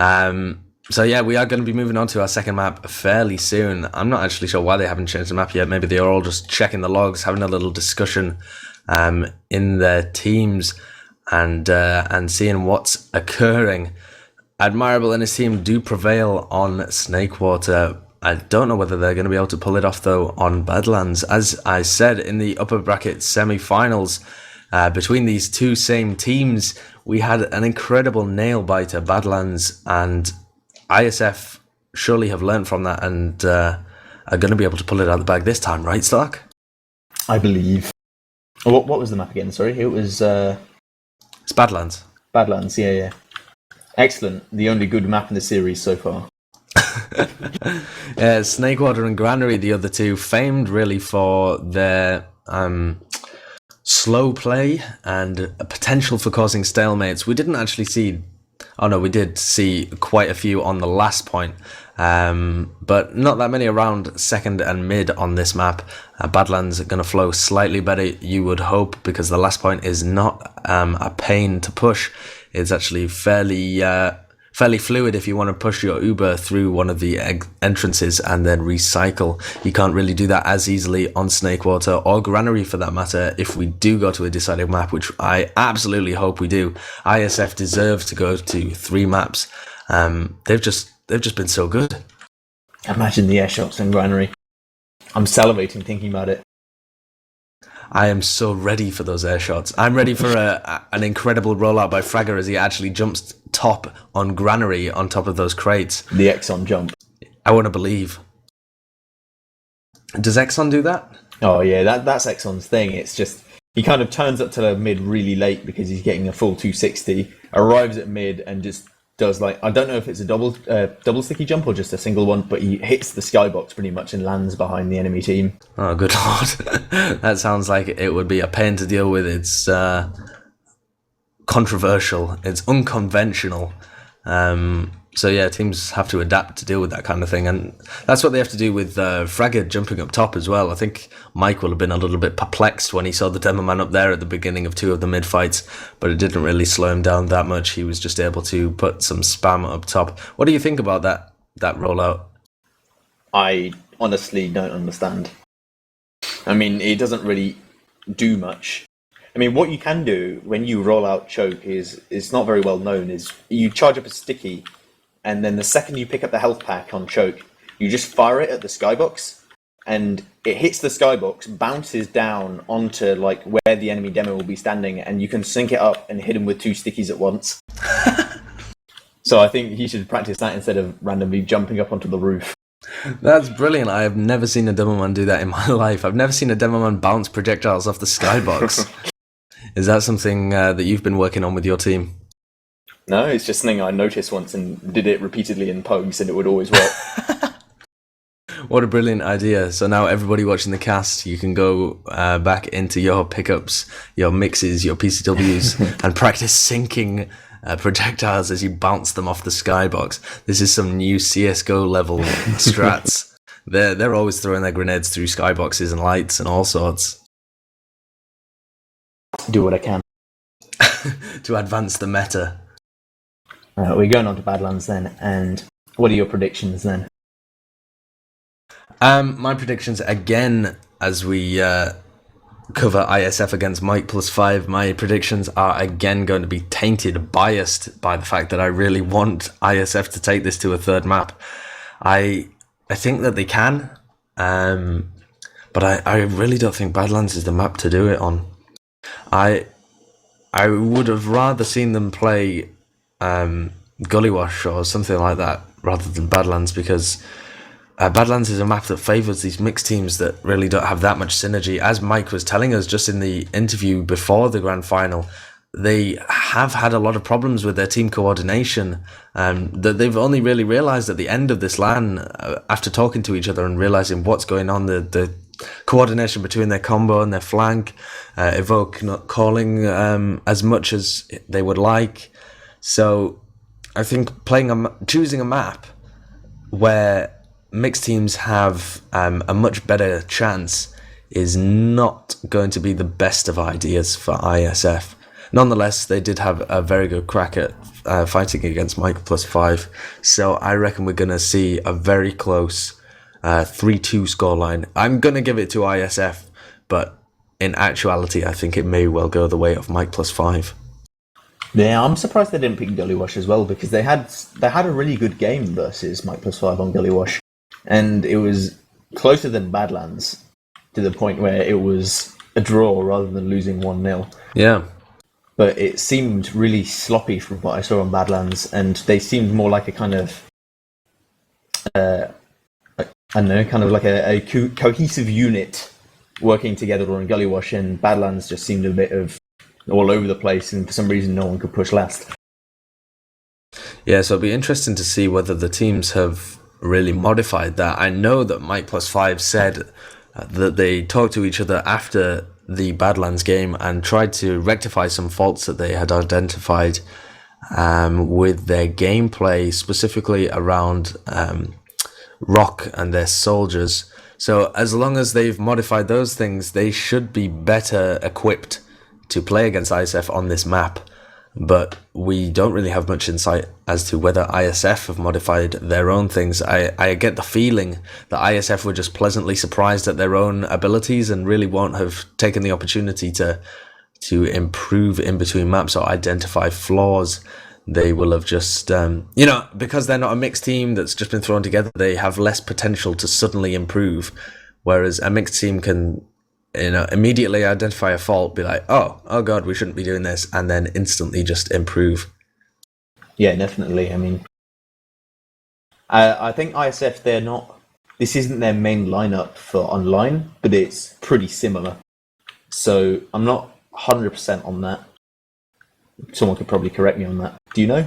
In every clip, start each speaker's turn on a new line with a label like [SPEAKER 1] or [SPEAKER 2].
[SPEAKER 1] So yeah, we are going to be moving on to our second map fairly soon. I'm not actually sure why they haven't changed the map yet. Maybe they are all just checking the logs, having a little discussion in their teams and seeing what's occurring. Admirable and his team do prevail on Snakewater. I don't know whether they're going to be able to pull it off though on Badlands. As I said, in the upper bracket semi-finals, between these two same teams, we had an incredible nail-biter. Badlands and IsF surely have learned from that and are going to be able to pull it out of the bag this time, right, Stark?
[SPEAKER 2] I believe. What was the map again? Sorry, it was...
[SPEAKER 1] It's Badlands.
[SPEAKER 2] Badlands, yeah. Excellent. The only good map in the series so far.
[SPEAKER 1] Snakewater and Granary, the other two, famed really for their slow play and a potential for causing stalemates. We didn't actually see... Oh no, we did see quite a few on the last point, but not that many around second and mid on this map. Badlands are going to flow slightly better, you would hope, because the last point is not a pain to push. It's actually fairly fluid if you want to push your Uber through one of the entrances and then recycle. You can't really do that as easily on Snakewater or Granary for that matter if we do go to a decided map, which I absolutely hope we do. ISF deserve to go to 3 maps. They've just been so good.
[SPEAKER 2] Imagine the air shots in Granary. I'm salivating thinking about it.
[SPEAKER 1] I am so ready for those air shots. I'm ready for an incredible rollout by Fragger as he actually jumps top on Granary on top of those crates.
[SPEAKER 2] The Exxon jump.
[SPEAKER 1] I want to believe. Does Exxon do that?
[SPEAKER 2] Oh yeah, that's Exxon's thing. It's just, he kind of turns up to the mid really late because he's getting a full 260, arrives at mid and just does like, I don't know if it's a double sticky jump or just a single one, but he hits the skybox pretty much and lands behind the enemy team.
[SPEAKER 1] Oh, good lord. That sounds like it would be a pain to deal with. It's controversial. It's unconventional. So yeah, teams have to adapt to deal with that kind of thing, and that's what they have to do with Fragger jumping up top as well. I think Mike will have been a little bit perplexed when he saw the demo man up there at the beginning of 2 of the mid fights, but it didn't really slow him down that much. He was just able to put some spam up top. What do you think about that rollout?
[SPEAKER 2] I honestly don't understand. I mean, it doesn't really do much. I mean, what you can do when you roll out choke is, it's not very well known, is you charge up a sticky, and then the second you pick up the health pack on choke, you just fire it at the skybox, and it hits the skybox, bounces down onto like where the enemy demo will be standing, and you can sync it up and hit him with 2 stickies at once. So I think he should practice that instead of randomly jumping up onto the roof.
[SPEAKER 1] That's brilliant. I have never seen a demo man do that in my life. I've never seen a demo man bounce projectiles off the skybox. Is that something that you've been working on with your team?
[SPEAKER 2] No, it's just something I noticed once and did it repeatedly in pogs, and it would always work.
[SPEAKER 1] What a brilliant idea. So now everybody watching the cast, you can go back into your pickups, your mixes, your PCWs, and practice sinking projectiles as you bounce them off the skybox. This is some new CSGO level strats. They're always throwing their grenades through skyboxes and lights and all sorts.
[SPEAKER 2] Do what I can.
[SPEAKER 1] To advance the meta.
[SPEAKER 2] We're going on to Badlands then, and what are your predictions then?
[SPEAKER 1] My predictions, again, as we cover ISF against Mike+5, my predictions are again going to be tainted, biased by the fact that I really want ISF to take this to a 3rd map. I think that they can, but I really don't think Badlands is the map to do it on. I would have rather seen them play Gullywash or something like that rather than Badlands, because Badlands is a map that favours these mixed teams that really don't have that much synergy. As Mike was telling us just in the interview before the grand final, they have had a lot of problems with their team coordination, that they've only really realised at the end of this LAN, after talking to each other and realising what's going on, the coordination between their combo and their flank, Evoke not calling as much as they would like. So I think choosing a map where mixed teams have a much better chance is not going to be the best of ideas for ISF. Nonetheless, they did have a very good crack at fighting against Mike+5. So I reckon we're going to see a very close 3-2 scoreline. I'm going to give it to ISF, but in actuality, I think it may well go the way of Mike+5.
[SPEAKER 2] Yeah, I'm surprised they didn't pick Gully Wash as well, because they had a really good game versus Mike+5 on Gully Wash, and it was closer than Badlands, to the point where it was a draw rather than losing 1-0.
[SPEAKER 1] Yeah.
[SPEAKER 2] But it seemed really sloppy from what I saw on Badlands, and they seemed more like a kind of, I don't know, kind of like a cohesive unit working together on Gully Wash, and Badlands just seemed a bit of all over the place, and for some reason no one could push last.
[SPEAKER 1] Yeah, so it'll be interesting to see whether the teams have really modified that. I know that Mike+5 said that they talked to each other after the Badlands game and tried to rectify some faults that they had identified with their gameplay, specifically around Rock and their soldiers. So as long as they've modified those things, they should be better equipped to play against ISF on this map. But we don't really have much insight as to whether ISF have modified their own things. I get the feeling that ISF were just pleasantly surprised at their own abilities and really won't have taken the opportunity to improve in between maps or identify flaws. They will have just, because they're not a mixed team that's just been thrown together, they have less potential to suddenly improve. Whereas a mixed team can, immediately identify a fault, be like, oh God, we shouldn't be doing this, and then instantly just improve.
[SPEAKER 2] Yeah, definitely. I mean, I think ISF, this isn't their main lineup for online, but it's pretty similar. So I'm not 100% on that. Someone could probably correct me on that. Do you know?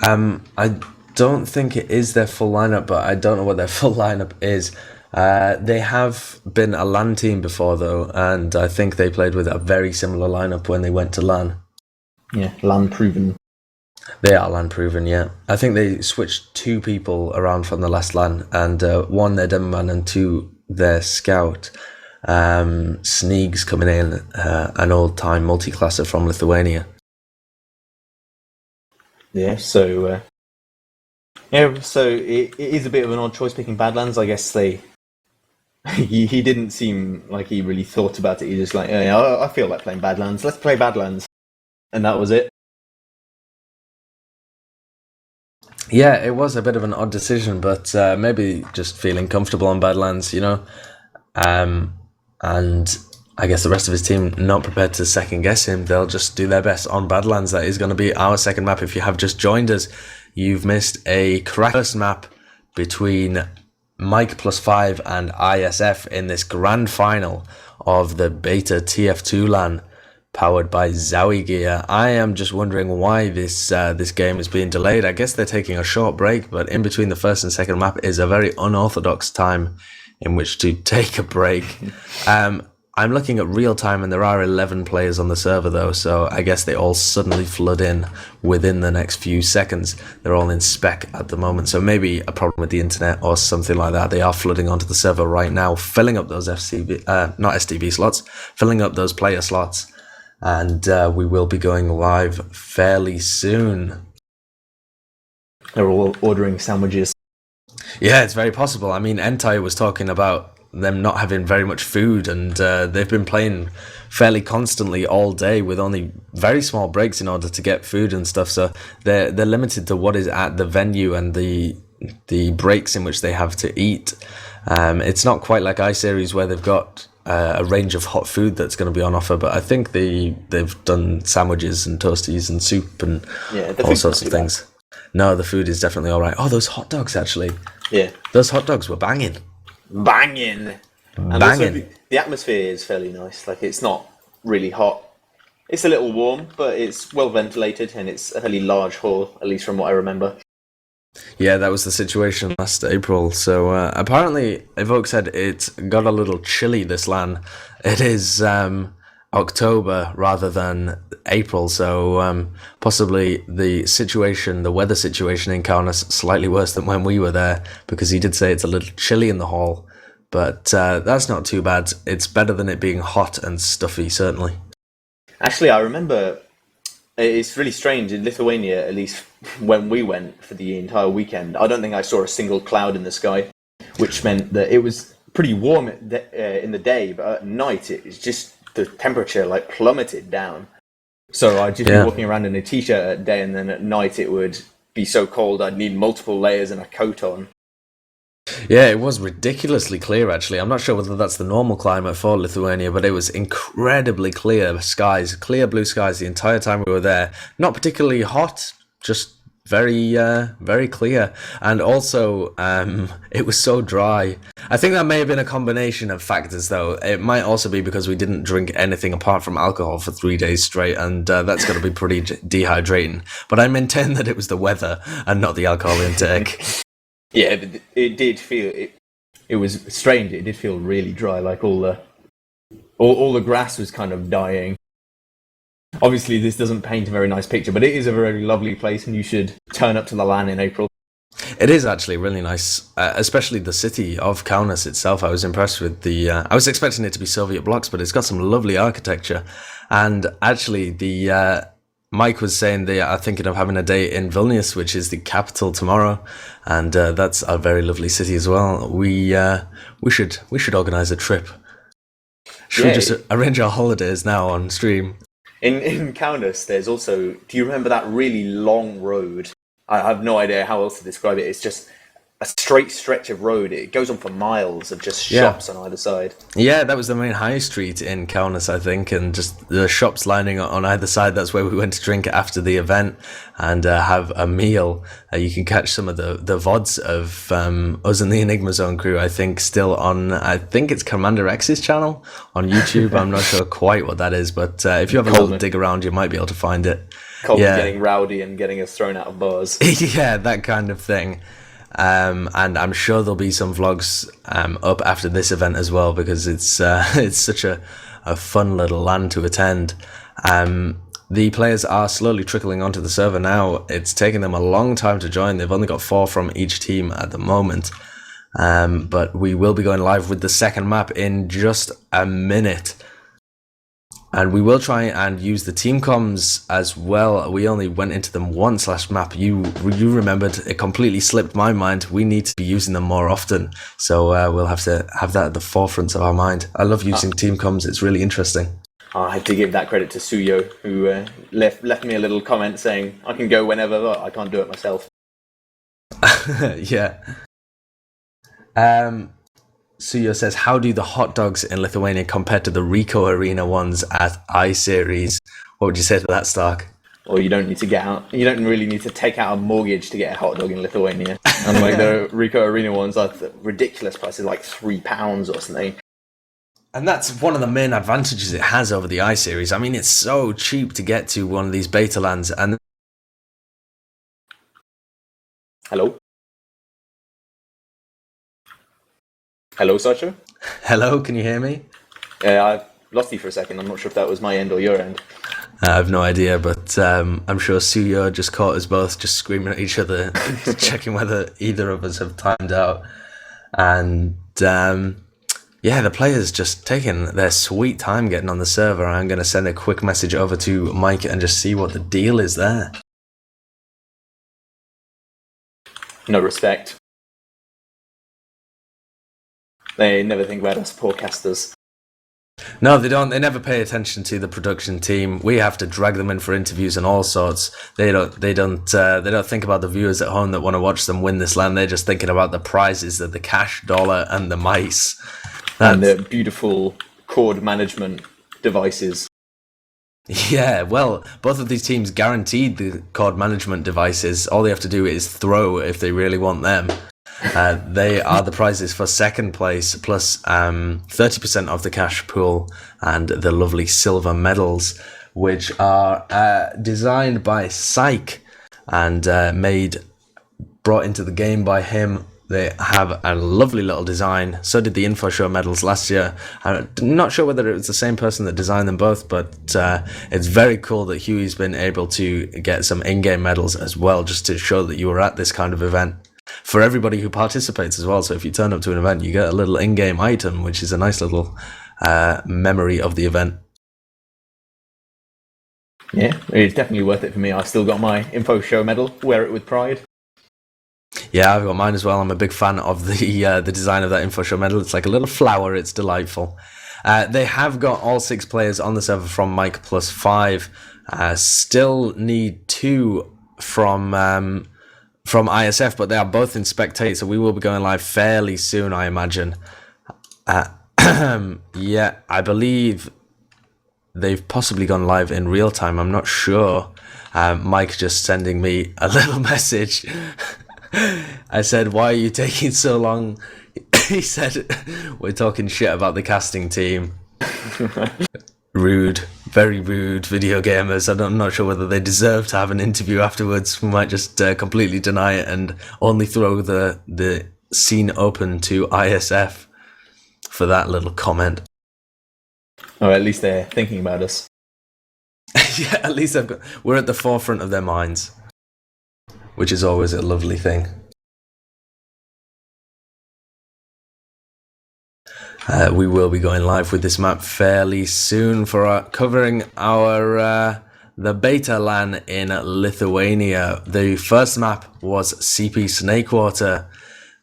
[SPEAKER 1] I don't think it is their full lineup, but I don't know what their full lineup is. They have been a LAN team before, though, and I think they played with a very similar lineup when they went to LAN.
[SPEAKER 2] Yeah, LAN proven.
[SPEAKER 1] They are LAN proven, yeah. I think they switched 2 people around from the last LAN, and 1 their demo man and 2 their scout. Sneeg's coming in, an old-time multi-classer from Lithuania.
[SPEAKER 2] Yeah, so it is a bit of an odd choice picking Badlands. I guess he didn't seem like he really thought about it. He just like, I feel like playing Badlands. Let's play Badlands, and that was it.
[SPEAKER 1] Yeah, it was a bit of an odd decision, but maybe just feeling comfortable on Badlands, and I guess the rest of his team not prepared to second guess him. They'll just do their best on Badlands. That is going to be our second map. If you have just joined us, you've missed a first map between Mike+5 and ISF in this grand final of the beta TF2 LAN powered by Zowie Gear. I am just wondering why this game is being delayed. I guess they're taking a short break, but in between the first and second map is a very unorthodox time in which to take a break. I'm looking at real time, and there are 11 players on the server though, so I guess they all suddenly flood in within the next few seconds. They're all in spec at the moment, so maybe a problem with the internet or something like that. They are flooding onto the server right now, filling up those not SDB slots, filling up those player slots, and we will be going live fairly soon.
[SPEAKER 2] They're all ordering sandwiches.
[SPEAKER 1] Yeah, it's very possible. I mean, Entai was talking about them not having very much food, and they've been playing fairly constantly all day with only very small breaks in order to get food and stuff, so they're limited to what is at the venue and the breaks in which they have to eat. It's not quite like iSeries where they've got a range of hot food that's going to be on offer, but I think they've done sandwiches and toasties and soup and all sorts of things. Bad. No, the food is definitely all right. Oh, those hot dogs, actually.
[SPEAKER 2] Yeah.
[SPEAKER 1] Those hot dogs were banging.
[SPEAKER 2] Banging. And also the atmosphere is fairly nice. Like, it's not really hot. It's a little warm, but it's well ventilated, and it's a fairly large hall, at least from what I remember.
[SPEAKER 1] Yeah, that was the situation last April. So apparently, Evoke said it got a little chilly this LAN. It is October rather than April, so possibly the weather situation in Kaunas slightly worse than when we were there, because he did say it's a little chilly in the hall, but that's not too bad. It's better than it being hot and stuffy, certainly.
[SPEAKER 2] Actually, I remember It's really strange in Lithuania, at least when we went for the entire weekend. I don't think I saw a single cloud in the sky, which meant that it was pretty warm in the day, but at night it was just the temperature like plummeted down. So I'd just be walking around in a t-shirt at day, and then at night it would be so cold I'd need multiple layers and a coat on.
[SPEAKER 1] Yeah, it was ridiculously clear, actually. I'm not sure whether that's the normal climate for Lithuania, but it was incredibly clear skies, clear blue skies the entire time we were there. Not particularly hot, just very, very clear. And also, it was so dry. I think that may have been a combination of factors, though. It might also be because we didn't drink anything apart from alcohol for 3 days straight, and that's got to be pretty dehydrating. But I maintain that it was the weather and not the alcohol intake.
[SPEAKER 2] Yeah, it did feel it was strange. It did feel really dry, like all the grass was kind of dying. Obviously, this doesn't paint a very nice picture, but it is a very lovely place, and you should turn up to the LAN in April.
[SPEAKER 1] It is actually really nice, especially the city of Kaunas itself. I was impressed with the. I was expecting it to be Soviet blocks, but it's got some lovely architecture, and actually the. Mike was saying they are thinking of having a day in Vilnius, which is the capital, tomorrow, and that's a very lovely city as well. We should organize a trip. Should we just arrange our holidays now on stream?
[SPEAKER 2] In Kaunas, there's also. Do you remember that really long road? I have no idea how else to describe it. It's just a straight stretch of road. It goes on for miles of just shops on either side. Yeah,
[SPEAKER 1] that was the main high street in Kaunas, I think, and just the shops lining on either side. That's where we went to drink after the event and have a meal. You can catch some of the VODs of us and the Enigma Zone crew, I think, still on, I think it's Commander X's channel on YouTube. I'm not sure quite what that is, but if you have a little dig around, you might be able to find it.
[SPEAKER 2] Coleman getting rowdy and getting us thrown out of bars.
[SPEAKER 1] Yeah, that kind of thing. And I'm sure there'll be some vlogs up after this event as well, because it's such a fun little LAN to attend. The players are slowly trickling onto the server now. It's taken them a long time to join. They've only got 4 from each team at the moment. But we will be going live with the second map in just a minute. And we will try and use the team comms as well. We only went into them once last map. You remembered, it completely slipped my mind. We need to be using them more often. So we'll have to have that at the forefront of our mind. I love using team comms. It's really interesting.
[SPEAKER 2] I have to give that credit to Suyooo, who left me a little comment saying, I can go whenever, but I can't do it myself.
[SPEAKER 1] Yeah. Suyooo says, how do the hot dogs in Lithuania compare to the Rico Arena ones at I-Series? What would you say to that, Stark?
[SPEAKER 2] Well, you don't need to get out. You don't really need to take out a mortgage to get a hot dog in Lithuania. Unlike the Rico Arena ones, are ridiculous prices, like £3 or something.
[SPEAKER 1] And that's one of the main advantages it has over the I-Series. I mean, it's so cheap to get to one of these beta lands. And
[SPEAKER 2] hello? Hello, Sideshow?
[SPEAKER 1] Hello, can you hear me?
[SPEAKER 2] I lost you for a second. I'm not sure if that was my end or your end.
[SPEAKER 1] I have no idea, but I'm sure Suyooo just caught us both just screaming at each other, checking whether either of us have timed out. And yeah, the players just taking their sweet time getting on the server. I'm going to send a quick message over to Mike and just see what the deal is there.
[SPEAKER 2] No respect. They never think about us podcasters.
[SPEAKER 1] No, they don't. They never pay attention to the production team. We have to drag them in for interviews and all sorts. They don't think about the viewers at home that want to watch them win this land. They're just thinking about the prizes, the cash, dollar, and the mice.
[SPEAKER 2] And the beautiful cord management devices.
[SPEAKER 1] Yeah, well, both of these teams guaranteed the cord management devices. All they have to do is throw if they really want them. They are the prizes for second place, plus 30% of the cash pool and the lovely silver medals, which are designed by Psych and brought into the game by him. They have a lovely little design. So did the Info Show medals last year. I'm not sure whether it was the same person that designed them both, but it's very cool that Huey's been able to get some in-game medals as well, just to show that you were at this kind of event. For everybody who participates as well. So if you turn up to an event, you get a little in-game item, which is a nice little memory of the event.
[SPEAKER 2] Yeah, it's definitely worth it for me. I've still got my Info Show medal. Wear it with pride.
[SPEAKER 1] Yeah, I've got mine as well. I'm a big fan of the design of that Info Show medal. It's like a little flower. It's delightful. They have got all 6 players on the server from Mike+5. Still need 2 from ISF, but they are both in spectate, so we will be going live fairly soon, I imagine. Yeah, I believe they've possibly gone live in real time. I'm not sure. Mike just sending me a little message. I said, "Why are you taking so long?" He said, "We're talking shit about the casting team." Rude, very rude video gamers. I'm not sure whether they deserve to have an interview afterwards. We might just completely deny it and only throw the scene open to ISF for that little comment.
[SPEAKER 2] Or at least they're thinking about us.
[SPEAKER 1] Yeah, at least we're at the forefront of their minds, which is always a lovely thing. We will be going live with this map fairly soon for covering our the beta LAN in Lithuania. The first map was CP Snakewater.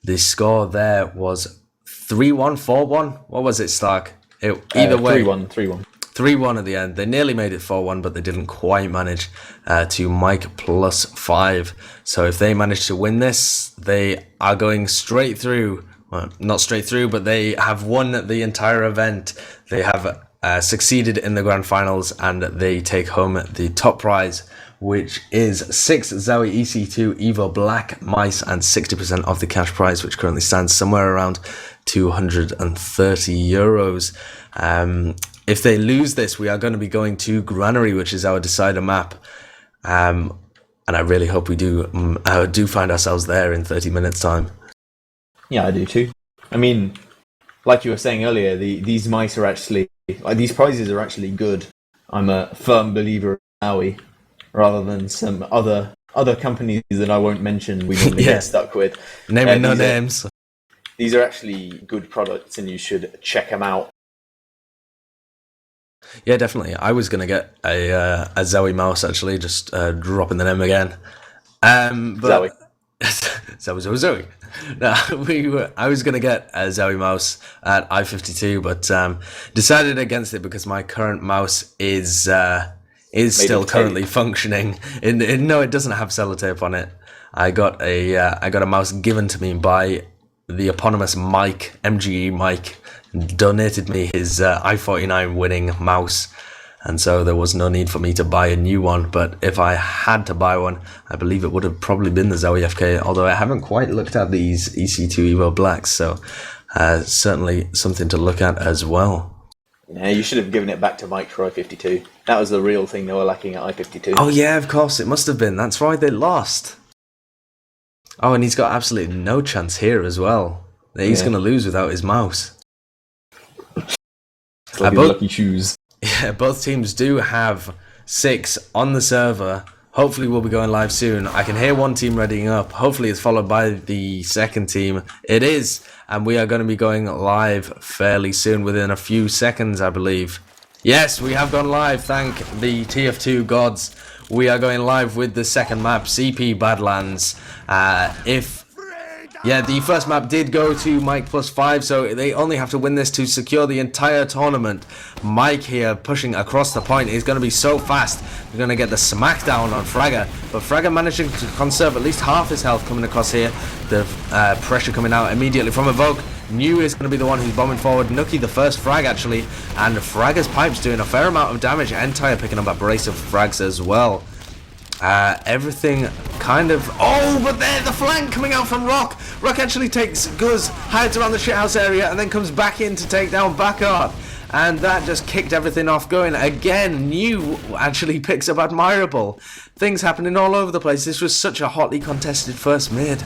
[SPEAKER 1] The score there was 3-1, 4-1. What was it, Stark? Either way,
[SPEAKER 2] 3-1, 3-1.
[SPEAKER 1] 3-1 at the end. They nearly made it 4-1, but they didn't quite manage to Mike+5. So if they manage to win this, they are going straight through. Well, not straight through, but they have won the entire event. They have succeeded in the grand finals, and they take home the top prize, which is 6 Zowie EC2 Evo Black mice and 60% of the cash prize, which currently stands somewhere around €230. If they lose this, we are going to be going to Granary, which is our decider map. And I really hope we do find ourselves there in 30 minutes time.
[SPEAKER 2] Yeah, I do too. I mean, like you were saying earlier, these mice are actually, like, these prizes are actually good. I'm a firm believer in Zowie, rather than some other companies that I won't mention we normally get stuck with.
[SPEAKER 1] Naming no names.
[SPEAKER 2] These are actually good products, and you should check them out.
[SPEAKER 1] Yeah, definitely. I was gonna get a Zowie mouse, actually, just dropping the name again. But Zowie. No, I was gonna get a Zowie mouse at I-52, but decided against it because my current mouse is still currently functioning. No, it doesn't have sellotape on it. I got a mouse given to me by the eponymous Mike, MGE Mike, donated me his I-49 winning mouse, and so there was no need for me to buy a new one. But if I had to buy one, I believe it would have probably been the Zowie FK, although I haven't quite looked at these EC2 Evo Blacks, so certainly something to look at as well.
[SPEAKER 2] Yeah, you should have given it back to Mike for I-52. That was the real thing they were lacking at I-52.
[SPEAKER 1] Oh yeah, of course, it must have been. That's why they lost. Oh, and he's got absolutely no chance here as well. He's going to lose without his mouse.
[SPEAKER 2] It's like lucky shoes.
[SPEAKER 1] Yeah, both teams do have 6 on the server. Hopefully we'll be going live soon. I can hear one team readying up. Hopefully it's followed by the second team. It is, and we are going to be going live fairly soon, within a few seconds, I believe. Yes, we have gone live, thank the TF2 gods. We are going live with the second map, CP Badlands. The first map did go to Mike+5, so they only have to win this to secure the entire tournament. Mike here pushing across the point is going to be so fast. We're going to get the smackdown on Fragger, but Fragger managing to conserve at least half his health coming across here. The pressure coming out immediately from Evoke. New is going to be the one who's bombing forward. Nuki the first frag actually, and Fragger's pipes doing a fair amount of damage. Entire picking up a brace of frags as well. Everything kind of... Oh, but there, the flank coming out from Rock. Rock actually takes Guz, hides around the shithouse area, and then comes back in to take down Backart. And that just kicked everything off going. Again, New actually picks up Admirable. Things happening all over the place. This was such a hotly contested first mid.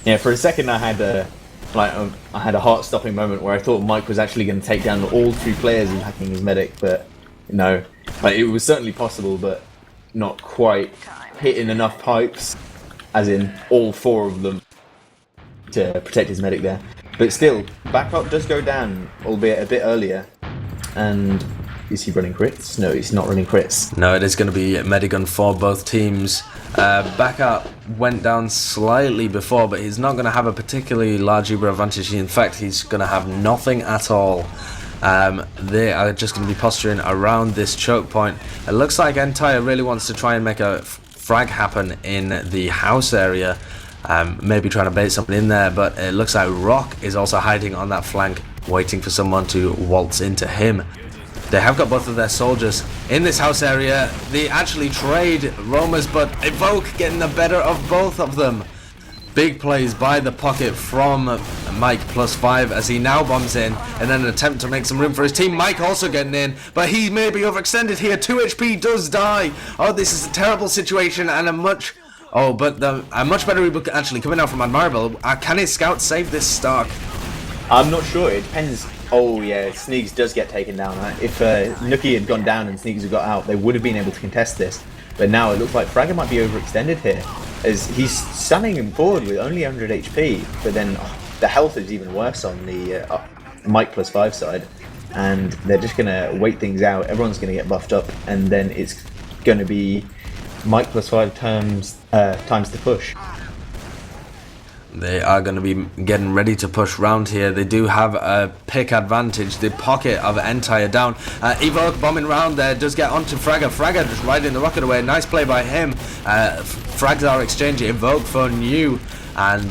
[SPEAKER 2] Yeah, for a second I had a heart-stopping moment where I thought Mike was actually going to take down all 3 players in hacking his medic, but no. Like, it was certainly possible, but not quite hitting enough pipes, as in all 4 of them, to protect his medic there. But still, backup does go down, albeit a bit earlier, and Is he running crits? No, he's not running crits.
[SPEAKER 1] No, it is going to be Medigun for both teams. Backup went down slightly before, but he's not going to have a particularly large Uber advantage. In fact, he's going to have nothing at all. They are just going to be posturing around this choke point. It looks like Entire really wants to try and make a frag happen in the house area. Maybe trying to bait someone in there, but it looks like Rock is also hiding on that flank, waiting for someone to waltz into him. They have got both of their soldiers in this house area. They actually trade roamers, but Evoke getting the better of both of them. Big plays by the pocket from Mike+5 as he now bombs in and then an attempt to make some room for his team. Mike also getting in, but he may be overextended here. 2 HP does die. Oh, this is a terrible situation and a much better reboot actually coming out from Admirable. Can his scout save this stock?
[SPEAKER 2] I'm not sure. It depends. Oh yeah, Sneaks does get taken down. If Nookie had gone down and Sneaks had got out, they would have been able to contest this. But now it looks like Fragger might be overextended here, as he's standing him forward with only 100 HP. But then the health is even worse on the Mike+5 side, and they're just gonna wait things out. Everyone's gonna get buffed up, and then it's gonna be Mike+5 times the push.
[SPEAKER 1] They are going to be getting ready to push round here. They do have a pick advantage. The pocket of Entire down. Evoke bombing round there. Does get onto Fragger. Fragger just riding the rocket away. Nice play by him. Frags are exchanging. Evoke for new. And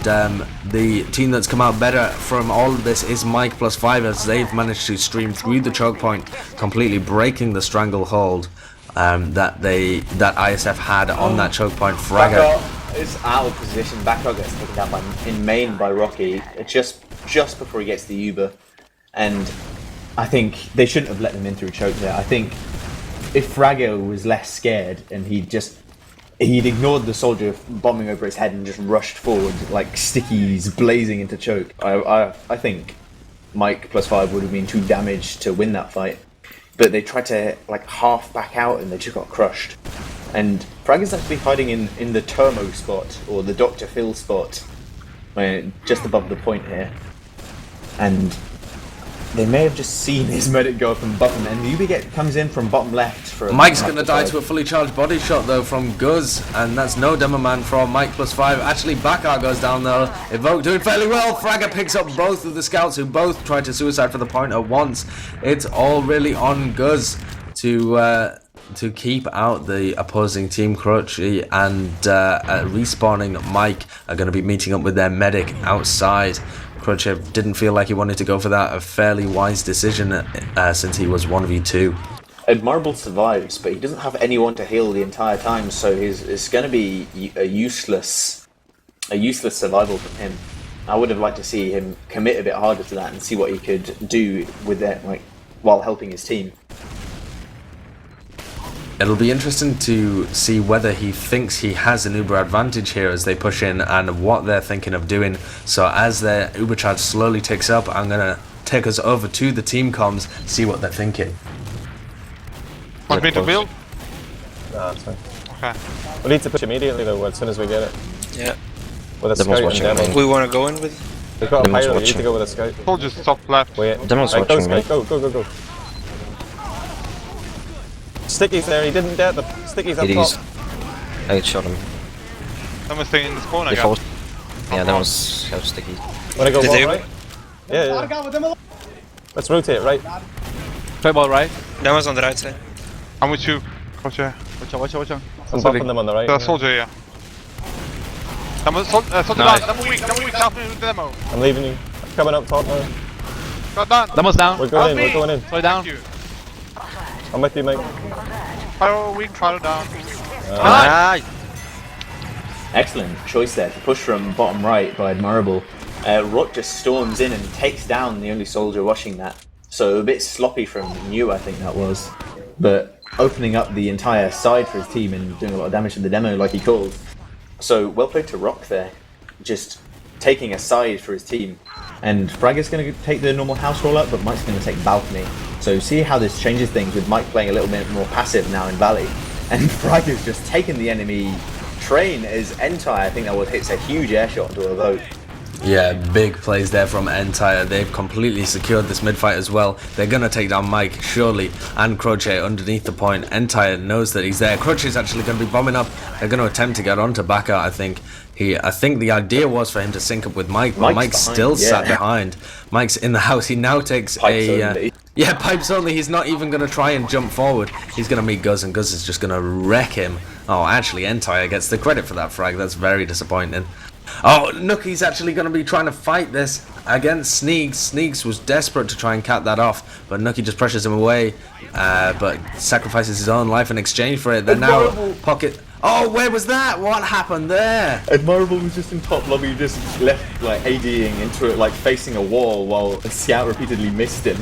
[SPEAKER 1] the team that's come out better from all of this is Mike+5, as they've managed to stream through the choke point, completely breaking the stranglehold that ISF had on that choke point. Fragger
[SPEAKER 2] is out of position. Backrog gets taken down in main by Rocky just before he gets the Uber, and I think they shouldn't have let them in through choke there. I think if Fraggo was less scared and he'd ignored the soldier bombing over his head and just rushed forward like stickies blazing into choke, I think Mike+5 would have been too damaged to win that fight. But they tried to like half back out and they just got crushed. And Frag is actually hiding in the Turmo spot, or the Dr. Phil spot, just above the point here. And they may have just seen his medic go from bottom, and the Uber comes in from bottom left. For
[SPEAKER 1] Mike's going to die to a fully charged body shot though from Guz, and that's no demo man from Mike+5. Actually, Bakar goes down though. Evoke doing fairly well. Fragger picks up both of the scouts who both tried to suicide for the point at once. It's all really on Guz to keep out the opposing team. Crutchy and respawning Mike are going to be meeting up with their medic outside. Crutchy didn't feel like he wanted to go for that. A fairly wise decision since he was 1v2.
[SPEAKER 2] Admirable survives, but he doesn't have anyone to heal the entire time, so it's going to be a useless survival from him. I would have liked to see him commit a bit harder to that and see what he could do with that, like, while helping his team.
[SPEAKER 1] It'll be interesting to see whether he thinks he has an Uber advantage here as they push in and what they're thinking of doing. So as their Uber charge slowly ticks up, I'm going to take us over to the team comms, see what they're thinking.
[SPEAKER 3] Want me to build?
[SPEAKER 4] No, that's fine.
[SPEAKER 3] Okay.
[SPEAKER 4] We need to push immediately though, as soon as we get it.
[SPEAKER 5] Yeah.
[SPEAKER 4] With a scout and demo.
[SPEAKER 5] We want to go in with?
[SPEAKER 4] We've got a
[SPEAKER 6] Demo's
[SPEAKER 4] pilot, we need to
[SPEAKER 6] watching.
[SPEAKER 4] go with a scout.
[SPEAKER 3] Soldiers top left.
[SPEAKER 4] Wait,
[SPEAKER 6] Demo's
[SPEAKER 4] right, go,
[SPEAKER 6] watching me.
[SPEAKER 4] scout, go. Sticky's there, he didn't get the Sticky's up
[SPEAKER 6] It is.
[SPEAKER 4] top.
[SPEAKER 6] I shot him.
[SPEAKER 3] Someone's staying in this corner,
[SPEAKER 6] They
[SPEAKER 3] guys.
[SPEAKER 6] forced. Yeah, that was so sticky.
[SPEAKER 4] Wanna go
[SPEAKER 5] Did
[SPEAKER 4] ball
[SPEAKER 5] they-
[SPEAKER 4] right? Yeah. Let's rotate right.
[SPEAKER 7] Play ball right.
[SPEAKER 5] That was on the right side.
[SPEAKER 3] I'm with you. Watch out.
[SPEAKER 7] Watch out.
[SPEAKER 4] I'm buffing them on the right.
[SPEAKER 3] The soldier, yeah. Soldier
[SPEAKER 7] Nice.
[SPEAKER 3] down, double weak, help me with the demo.
[SPEAKER 4] I'm leaving you. I'm coming up top now.
[SPEAKER 3] Got down.
[SPEAKER 7] Demo's down.
[SPEAKER 4] We're going in, we're going in.
[SPEAKER 7] Slow down.
[SPEAKER 3] Thank you.
[SPEAKER 4] I'm with you, mate.
[SPEAKER 3] Fire weak, fire down.
[SPEAKER 2] Excellent choice there to push from bottom right by Admirable. Rock just storms in and takes down the only soldier watching that. So a bit sloppy from New, I think that was. But opening up the entire side for his team and doing a lot of damage to the demo like he called. So well played to Rock there. Just taking a side for his team. And Fragger's going to take the normal house roll up, but Mike's going to take balcony. So see how this changes things with Mike playing a little bit more passive now in Valley. And Fragger's just taken the enemy train as Entire. I think that hits a huge air shot to a vote.
[SPEAKER 1] Yeah, big plays there from Entire. They've completely secured this mid-fight as well. They're going to take down Mike, surely, and Crochet underneath the point. Entire knows that he's there. Crochet's actually going to be bombing up. They're going to attempt to get onto Baka, I think. I think the idea was for him to sync up with Mike, but Mike's still sat behind. Mike's in the house. He now takes pipes only. He's not even going to try and jump forward. He's going to meet Guz, and Guz is just going to wreck him. Oh, actually, Entire gets the credit for that frag. That's very disappointing. Oh, Nucky's actually going to be trying to fight this against Sneaks. Sneaks was desperate to try and cut that off, but Nucky just pressures him away, but sacrifices his own life in exchange for it. They're now pocket... Oh, where was that? What happened there?
[SPEAKER 2] Admirable was just in top lobby, just left like ADing into it, like facing a wall, while Scout repeatedly missed him.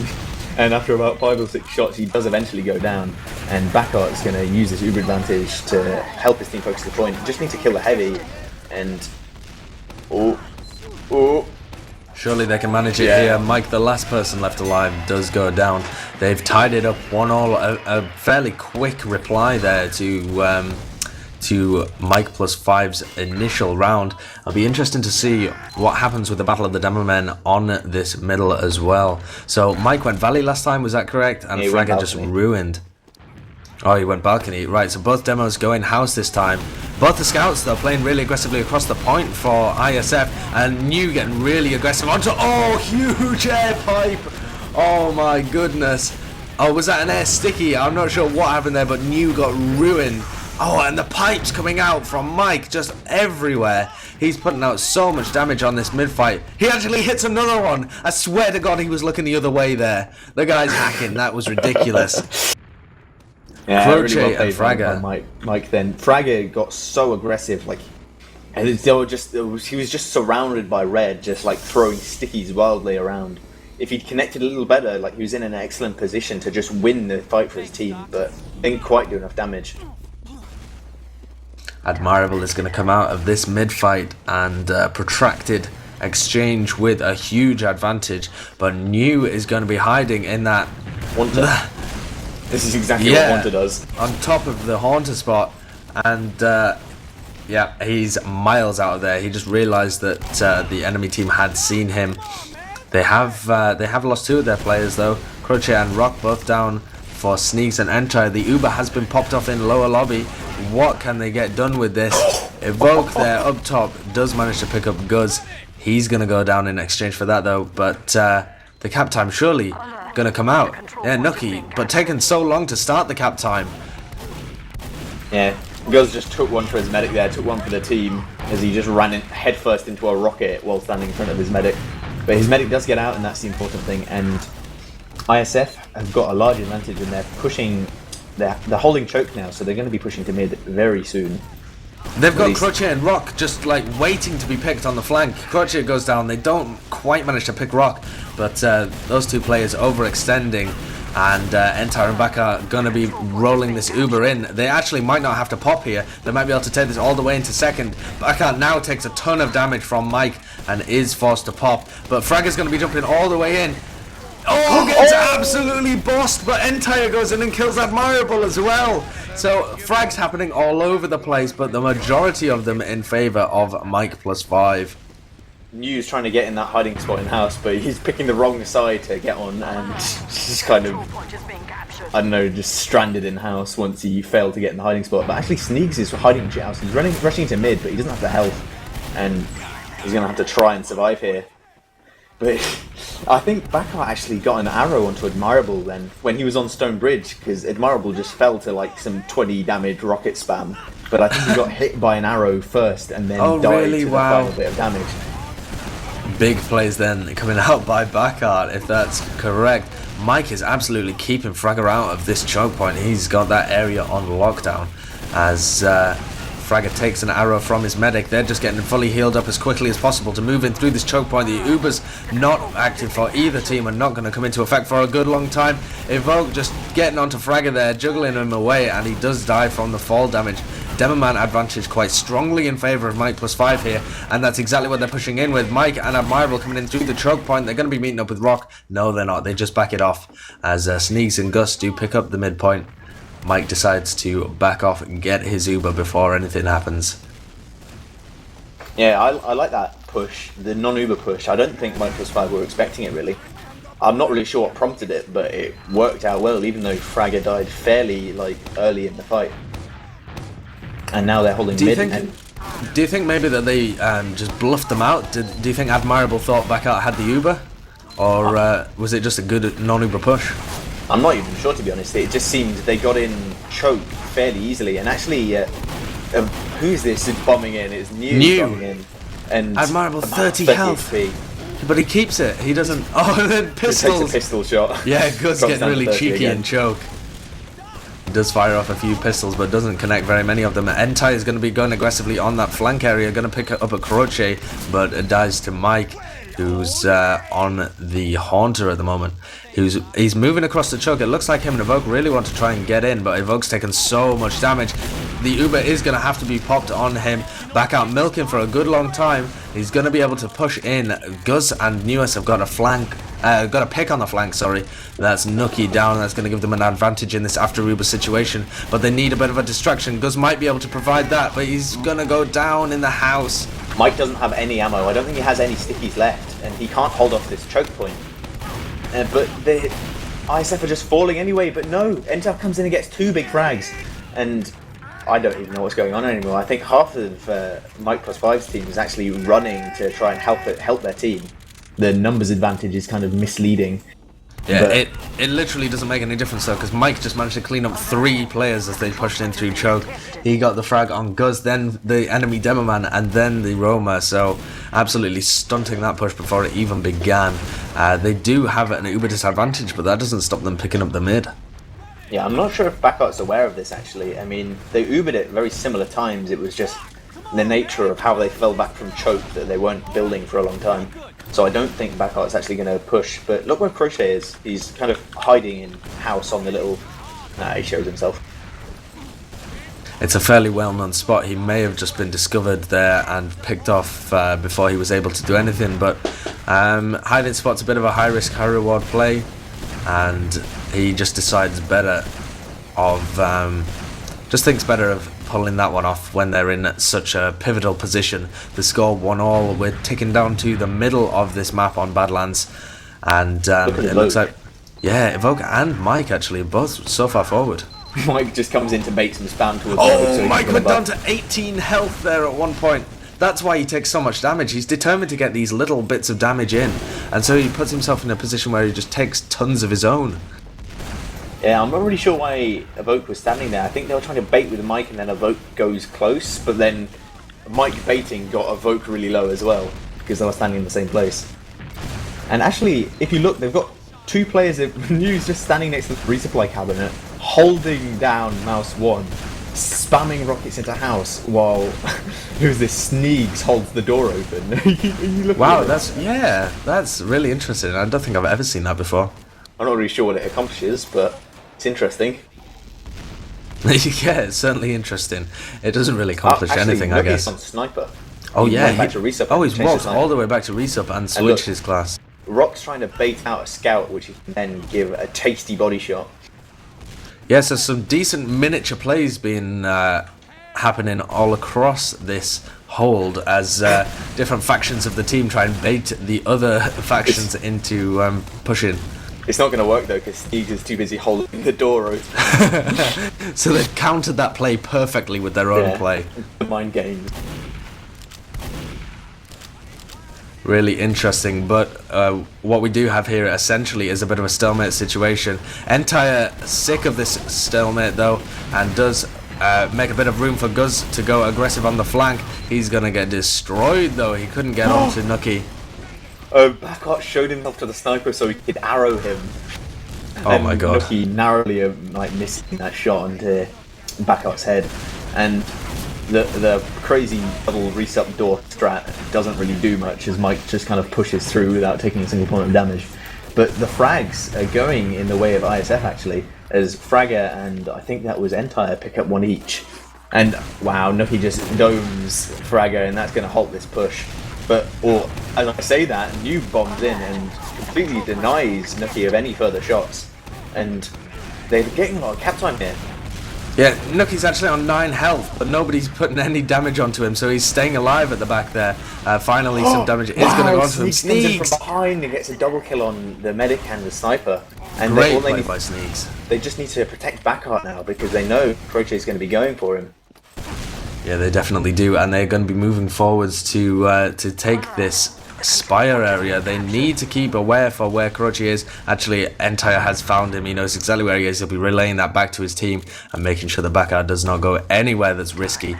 [SPEAKER 2] And after about 5 or 6 shots, he does eventually go down. And Backart is going to use his uber advantage to help his team focus the point. Just need to kill the heavy, and
[SPEAKER 1] surely they can manage it here. Mike, the last person left alive, does go down. They've tied it up 1-1. A fairly quick reply there to Mike+5's initial round. It'll be interesting to see what happens with the Battle of the Demo Men on this middle as well. So Mike went Valley last time, was that correct? And Fragger just ruined. Oh, he went balcony. Right, so both demos go in house this time. Both the scouts, though, playing really aggressively across the point for ISF. And New getting really aggressive onto... Oh, huge air pipe! Oh, my goodness. Oh, was that an air sticky? I'm not sure what happened there, but New got ruined. Oh, and the pipes coming out from Mike just everywhere. He's putting out so much damage on this mid-fight. He actually hits another one. I swear to God he was looking the other way there. The guy's hacking. That was ridiculous.
[SPEAKER 2] Yeah,
[SPEAKER 1] Crochet
[SPEAKER 2] really well
[SPEAKER 1] and Fragger.
[SPEAKER 2] Mike then. Fragger got so aggressive, like, and he was just surrounded by red, just like throwing stickies wildly around. If he'd connected a little better, like he was in an excellent position to just win the fight for his team, but didn't quite do enough damage.
[SPEAKER 1] Admirable is going to come out of this mid-fight and protracted exchange with a huge advantage, but New is going to be hiding in that...
[SPEAKER 2] This is exactly what Haunter does.
[SPEAKER 1] On top of the Haunter spot, and yeah, he's miles out of there. He just realized that the enemy team had seen him. They have lost 2 of their players though. Crochet and Rock both down for Sneaks and Enter. The Uber has been popped off in lower lobby. What can they get done with this? Evoke there up top does manage to pick up Guz. He's gonna go down in exchange for that though, but the cap time surely gonna come out. Yeah, Nucky, but taking so long to start the cap time.
[SPEAKER 2] Yeah, Guz just took one for his medic there, took one for the team, as he just ran in headfirst into a rocket while standing in front of his medic. But his medic does get out, and that's the important thing. And ISF have got a large advantage, and they're pushing. They're holding choke now, so they're going to be pushing to mid very soon.
[SPEAKER 1] They've got Crochet and Rock just like waiting to be picked on the flank. Crochet goes down. They don't quite manage to pick Rock, but those 2 players overextending, and Entire and Back are going to be rolling this Uber in. They actually might not have to pop here. They might be able to take this all the way into second. Back now takes a ton of damage from Mike and is forced to pop, but Fragger's going to be jumping all the way in. Oh, gets absolutely bossed, but Entire goes in and kills Admirable as well. So frags happening all over the place, but the majority of them in favor of Mike+5.
[SPEAKER 2] New's trying to get in that hiding spot in house, but he's picking the wrong side to get on, and just kind of, I don't know, just stranded in house once he failed to get in the hiding spot. But actually Sneaks is hiding in shit house. He's rushing to mid, but he doesn't have the health, and he's going to have to try and survive here. But I think Backart actually got an arrow onto Admirable then, when he was on Stone Bridge, because Admirable just fell to like some 20 damage rocket spam. But I think he got hit by an arrow first, and then died to the final bit of damage.
[SPEAKER 1] Big plays then coming out by Backart, if that's correct. Mike is absolutely keeping Fragger out of this choke point. He's got that area on lockdown as Fragger takes an arrow from his medic. They're just getting fully healed up as quickly as possible to move in through this choke point. The Uber's not active for either team and not going to come into effect for a good long time. Evoke just getting onto Fragger there, juggling him away, and he does die from the fall damage. Demoman advantage quite strongly in favour of Mike+5 here, and that's exactly what they're pushing in with. Mike and Admirable coming in through the choke point. They're going to be meeting up with Rock. No, they're not. They just back it off as Sneaks and Gus do pick up the midpoint. Mike decides to back off and get his Uber before anything happens.
[SPEAKER 2] Yeah, I like that. push, the non-Uber push, I don't think Mike+5 were expecting it really. I'm not really sure what prompted it, but it worked out well, even though Fragger died fairly early in the fight. And now they're holding mid.
[SPEAKER 1] Do you think maybe that they just bluffed them out? Do you think Admirable thought Backout had the Uber? Or was it just a good non-Uber push?
[SPEAKER 2] I'm not even sure, to be honest. It just seemed they got in choke fairly easily. And actually, who's this bombing in? It's New bombing in. And
[SPEAKER 1] Admirable 30 health.
[SPEAKER 2] HP.
[SPEAKER 1] But he keeps it. He doesn't. Oh, then pistols.
[SPEAKER 2] He takes a pistol shot.
[SPEAKER 1] Yeah, Guz
[SPEAKER 2] Drops
[SPEAKER 1] getting
[SPEAKER 2] down to
[SPEAKER 1] really
[SPEAKER 2] 30
[SPEAKER 1] cheeky
[SPEAKER 2] again.
[SPEAKER 1] and choke. He does fire off a few pistols, but doesn't connect very many of them. Entai is going to be going aggressively on that flank area, going to pick up a Croce, but it dies to Mike, who's on the Haunter at the moment. He's moving across the choke. It looks like him and Evoke really want to try and get in, but Evoke's taken so much damage. The Uber is going to have to be popped on him. Back out milking for a good long time. He's going to be able to push in. Gus and Newest have got a flank, got a pick on the flank, sorry. That's Nookie down. That's going to give them an advantage in this after Uber situation, but they need a bit of a distraction. Gus might be able to provide that, but he's going to go down in the house.
[SPEAKER 2] Mike doesn't have any ammo. I don't think he has any stickies left, and he can't hold off this choke point. But the IsF are just falling anyway, but no, Entaf comes in and gets 2 big frags, and I don't even know what's going on anymore. I think half of Mike+5's team is actually running to try and help their team. The numbers advantage is kind of misleading.
[SPEAKER 1] Yeah,
[SPEAKER 2] But
[SPEAKER 1] it literally doesn't make any difference though, because Mike just managed to clean up 3 players as they pushed in through choke. He got the frag on Gus, then the enemy demo man, and then the Roma, so absolutely stunting that push before it even began. They do have an Uber disadvantage, but that doesn't stop them picking up the mid.
[SPEAKER 2] yeah, I'm not sure if Backout's aware of this actually. I mean, they Ubered at very similar times. It was just the nature of how they fell back from choke that they weren't building for a long time. So I don't think Backout's actually going to push. But look where Crochet is. He's kind of hiding in house on the little... Nah, he shows himself.
[SPEAKER 1] It's a fairly well-known spot. He may have just been discovered there and picked off before he was able to do anything, but hiding spot's a bit of a high-risk, high-reward play, and he just decides better of... just thinks better of pulling that one off when they're in such a pivotal position. The score 1-1. We're ticking down to the middle of this map on Badlands, and it looks like, yeah, Evoke and Mike actually both so far forward.
[SPEAKER 2] Mike just comes in to bait some spam towards
[SPEAKER 1] Oh,
[SPEAKER 2] so
[SPEAKER 1] Mike went down to 18 health there at one point. That's why he takes so much damage. He's determined to get these little bits of damage in, and so he puts himself in a position where he just takes tons of his own.
[SPEAKER 2] Yeah, I'm not really sure why Evoke was standing there. I think they were trying to bait with Mike and then Evoke goes close, but then Mike baiting got Evoke really low as well, because they were standing in the same place. And actually, if you look, they've got 2 players of News just standing next to the resupply cabinet, holding down mouse 1, spamming rockets into house, while who's this Sneegs holds the door open.
[SPEAKER 1] Wow, that's really interesting. I don't think I've ever seen that before.
[SPEAKER 2] I'm not really sure what it accomplishes, but it's interesting.
[SPEAKER 1] Yeah, it's certainly interesting. It doesn't really accomplish anything, I guess.
[SPEAKER 2] On sniper.
[SPEAKER 1] Oh
[SPEAKER 2] He
[SPEAKER 1] yeah,
[SPEAKER 2] went back to resup and
[SPEAKER 1] he's
[SPEAKER 2] changed
[SPEAKER 1] walked
[SPEAKER 2] his
[SPEAKER 1] all the
[SPEAKER 2] sniper.
[SPEAKER 1] way back to resup and
[SPEAKER 2] look,
[SPEAKER 1] switched his class.
[SPEAKER 2] Rock's trying to bait out a scout, which he can then give a tasty body shot.
[SPEAKER 1] Yes, there's some decent miniature plays being happening all across this hold as different factions of the team try and bait the other factions into pushing.
[SPEAKER 2] It's not going to work though, because Sneegs is too busy holding the door open.
[SPEAKER 1] So they've countered that play perfectly with their own play.
[SPEAKER 2] The mind games.
[SPEAKER 1] Really interesting, but what we do have here essentially is a bit of a stalemate situation. Entire sick of this stalemate though, and does make a bit of room for Guz to go aggressive on the flank. He's gonna get destroyed though. He couldn't get onto Nookie.
[SPEAKER 2] Backhot showed himself to the sniper so he could arrow him.
[SPEAKER 1] Oh my god.
[SPEAKER 2] Nookie narrowly missing that shot onto Backhot's head. And the crazy double resup door strat doesn't really do much as Mike just kind of pushes through without taking a single point of damage. But the frags are going in the way of IsF actually, as Fragger and I think that was Entire pick up 1 each. And wow, Nookie just domes Fragger and that's going to halt this push. But, as I say that, New bombs in and completely denies Nookie of any further shots. And they're getting a lot of cap time here.
[SPEAKER 1] Yeah, Nucky's actually on 9 health, but nobody's putting any damage onto him, so he's staying alive at the back there. Finally, some damage is going to go onto him.
[SPEAKER 2] Sneaks comes in
[SPEAKER 1] Sneaks!
[SPEAKER 2] from behind and gets a double kill on the medic and the sniper. And
[SPEAKER 1] Great
[SPEAKER 2] all they
[SPEAKER 1] play
[SPEAKER 2] need,
[SPEAKER 1] by Sneaks.
[SPEAKER 2] they just need to protect Backheart now because they know Croce is going to be going for him.
[SPEAKER 1] Yeah, they definitely do, and they're going to be moving forwards to take this Spire area. They need to keep aware for where Croce is. Actually, Entire has found him. He knows exactly where he is. He'll be relaying that back to his team and making sure the Backheart does not go anywhere that's risky.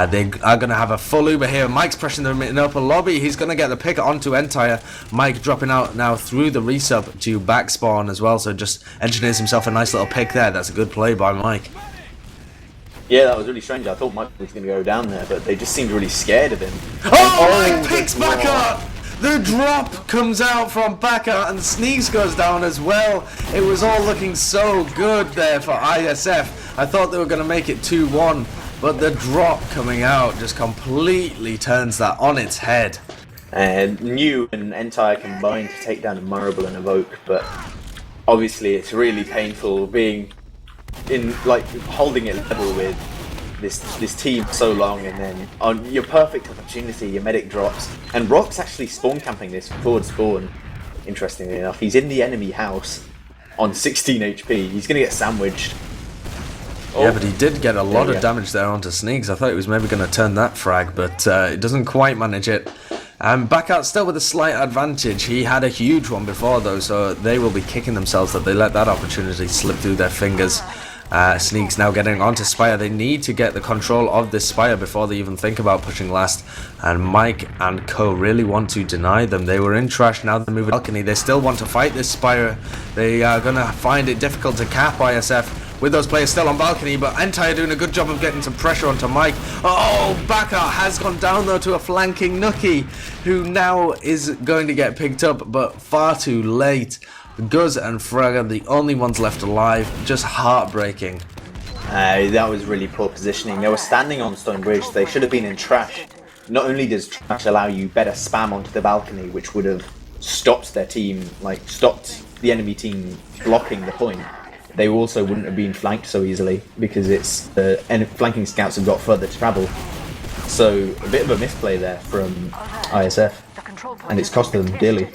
[SPEAKER 1] They are going to have a full Uber here. Mike's pressing them in upper lobby. He's going to get the pick onto Entire. Mike dropping out now through the resub to back spawn as well, so just engineers himself a nice little pick there. That's a good play by Mike.
[SPEAKER 2] Yeah, that was really strange. I thought Mike was going to go down there, but they just seemed really scared of him.
[SPEAKER 1] Mike picks Backheart! The drop comes out from Backheart and Sneaks goes down as well. It was all looking so good there for ISF. I thought they were going to make it 2-1, but the drop coming out just completely turns that on its head.
[SPEAKER 2] And New and Entire combined to take down Admirable and Evoke, but obviously it's really painful being in, like, holding it level with this team so long, and then on your perfect opportunity, your medic drops, and Rock's actually spawn camping this forward spawn. Interestingly enough, he's in the enemy house on 16 HP. He's gonna get sandwiched.
[SPEAKER 1] Yeah, but he did get a lot of damage there onto Sneaks. I thought he was maybe going to turn that frag, but it doesn't quite manage it. Backheart still with a slight advantage. He had a huge one before though, so they will be kicking themselves that they let that opportunity slip through their fingers. Sneaks now getting onto Spire. They need to get the control of this Spire before they even think about pushing last. And Mike and co really want to deny them. They were in trash, now they're moving balcony. They still want to fight this Spire. They are going to find it difficult to cap ISF with those players still on balcony, but Entire doing a good job of getting some pressure onto Mike. Oh, Backheart has gone down though to a flanking Nookie, who now is going to get picked up, but far too late. Guz and Frag are the only ones left alive. Just heartbreaking.
[SPEAKER 2] That was really poor positioning. They were standing on Stone Bridge. They should have been in trash. Not only does trash allow you better spam onto the balcony, which would have stopped their team, like stopped the enemy team blocking the point, they also wouldn't have been flanked so easily because it's the flanking scouts have got further to travel. So a bit of a misplay there from ISF, and it's cost them dearly.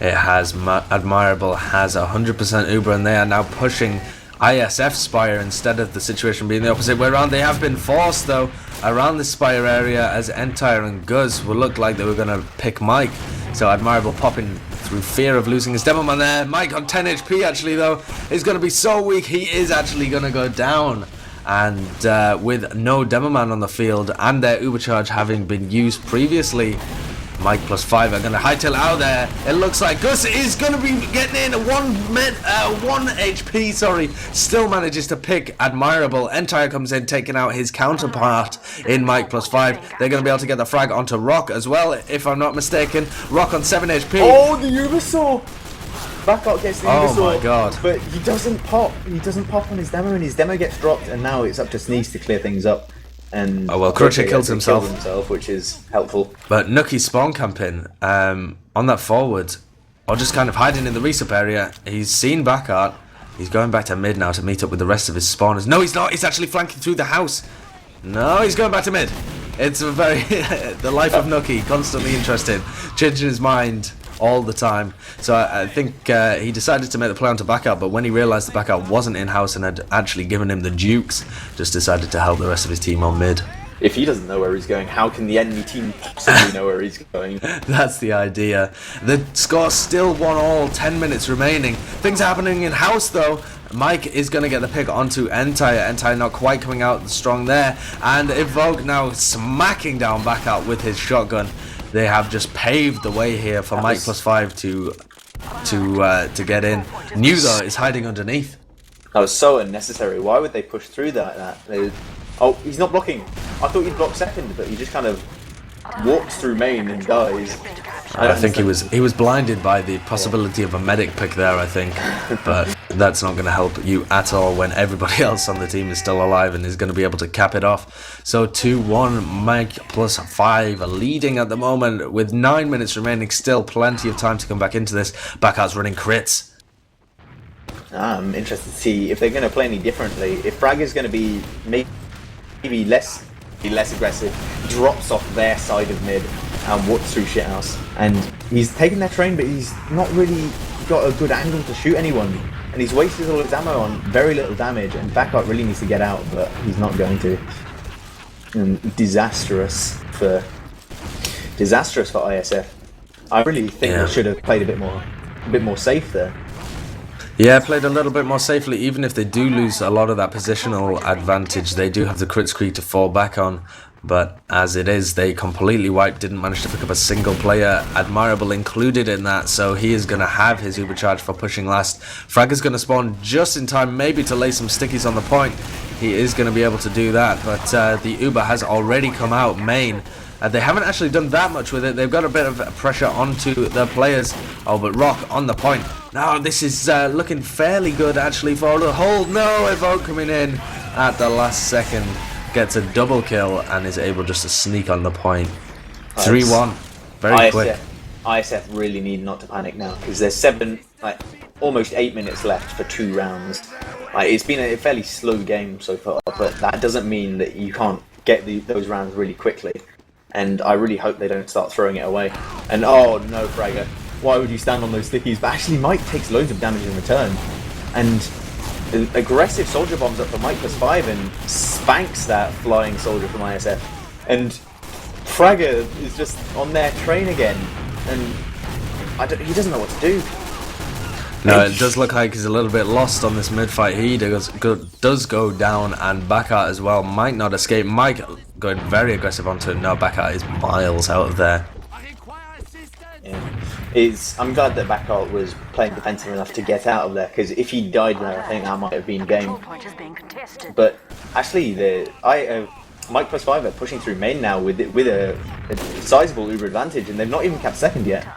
[SPEAKER 1] It has. Admirable has 100% Uber, and they are now pushing ISF Spire instead of the situation being the opposite way around. They have been forced though around the Spire area as Entire and Guz will look like they were going to pick Mike. So Admirable popping through fear of losing his demo man there. Mike on 10 HP actually though is going to be so weak, he is actually going to go down. And with no demo man on the field and their Uber charge having been used previously, Mike+5 are going to hightail out there. It looks like Gus is going to be getting in 1 HP, sorry. Still manages to pick Admirable. Entire comes in, taking out his counterpart in Mike+5. They're going to be able to get the frag onto Rock as well, if I'm not mistaken. Rock on 7 HP.
[SPEAKER 2] Oh, the Ubersaw! Backheart gets the Ubersaw.
[SPEAKER 1] Oh my god.
[SPEAKER 2] But he doesn't pop. He doesn't pop on his demo, and his demo gets dropped, and now it's up to Sneeze to clear things up. And
[SPEAKER 1] oh well, Croce kills himself,
[SPEAKER 2] which is helpful.
[SPEAKER 1] But Nookie spawn camping on that forward, or just kind of hiding in the resup area. He's seen Backheart. He's going back to mid now to meet up with the rest of his spawners. No, he's not. He's actually flanking through the house. No, he's going back to mid. It's a very the life of Nookie, constantly interested, changing his mind all the time. So I think he decided to make the play onto Backheart, but when he realised the Backheart wasn't in-house and had actually given him the dukes, just decided to help the rest of his team on mid.
[SPEAKER 2] If he doesn't know where he's going, how can the enemy team possibly know where he's going?
[SPEAKER 1] That's the idea. The score's still 1-1, 10 minutes remaining. Things are happening in-house though. Mike is going to get the pick onto Entire. Entire not quite coming out strong there. And Evoke now smacking down Backheart with his shotgun. They have just paved the way here for Mike+5 to get in. New though is hiding underneath.
[SPEAKER 2] That was so unnecessary. Why would they push through that? Oh, he's not blocking. I thought he'd block second, but he just kind of walks through main and dies.
[SPEAKER 1] I think he was blinded by the possibility of a medic pick there, I think. But that's not going to help you at all when everybody else on the team is still alive and is going to be able to cap it off. So 2-1, Mike+5 leading at the moment with 9 minutes remaining. Still plenty of time to come back into this. Backheart's running crits.
[SPEAKER 2] I'm interested to see if they're going to play any differently. If Frag is going to be maybe less aggressive, drops off their side of mid and walks through shithouse. And he's taken their train, but he's not really got a good angle to shoot anyone. And he's wasted all his ammo on very little damage, and Backup really needs to get out, but he's not going to. Disastrous for ISF. I really think they should have played a bit more safe there.
[SPEAKER 1] Yeah, played a little bit more safely. Even if they do lose a lot of that positional advantage, they do have the crit screen to fall back on. But as it is, they completely wiped, didn't manage to pick up a single player, Admirable included in that, so he is going to have his Uber charge for pushing last. Frag is going to spawn just in time, maybe to lay some stickies on the point. He is going to be able to do that, but the Uber has already come out main. They haven't actually done that much with it. They've got a bit of pressure onto the players. Oh, but Rock on the point. Now this is looking fairly good actually for the hold. No, Evoke coming in at the last second. Gets a double kill and is able just to sneak on the point. 3-1. Very quick.
[SPEAKER 2] ISF really need not to panic now, because there's almost 8 minutes left for 2 rounds. It's been a fairly slow game so far, but that doesn't mean that you can't get those rounds really quickly. And I really hope they don't start throwing it away. And oh no, Fragger, why would you stand on those stickies? But actually Mike takes loads of damage in return. And aggressive soldier bombs up for Mike+5 and spanks that flying soldier from ISF. And Fragger is just on their train again. And he doesn't know what to do.
[SPEAKER 1] No, it does look like he's a little bit lost on this mid-fight. He does go down, and Bacart as well might not escape. Mike going very aggressive onto it. No, Bacart is miles out of there.
[SPEAKER 2] Yeah. I'm glad that Bacart was playing defensive enough to get out of there, because if he died there, I think that might have been game. But actually, Mike+5 are pushing through main now with a sizable Uber advantage, and they've not even capped second yet.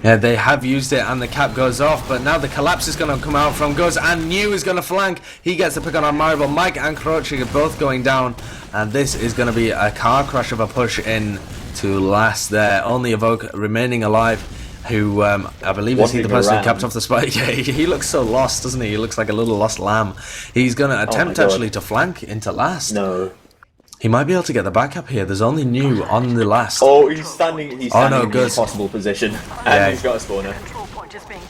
[SPEAKER 1] Yeah, they have used it and the cap goes off, but now the collapse is going to come out from Guz, and New is going to flank. He gets the pick on Admirable. Mike and Croce are both going down, and this is going to be a car crash of a push in to last there. Only Evoke remaining alive, who I believe is he the person who capped off the spike. Yeah, he looks so lost, doesn't he? He looks like a little lost lamb. He's going to attempt actually to flank into last.
[SPEAKER 2] No.
[SPEAKER 1] He might be able to get the backup here. There's only New on the last.
[SPEAKER 2] Oh, he's standing in an impossible position. And he's got a spawner.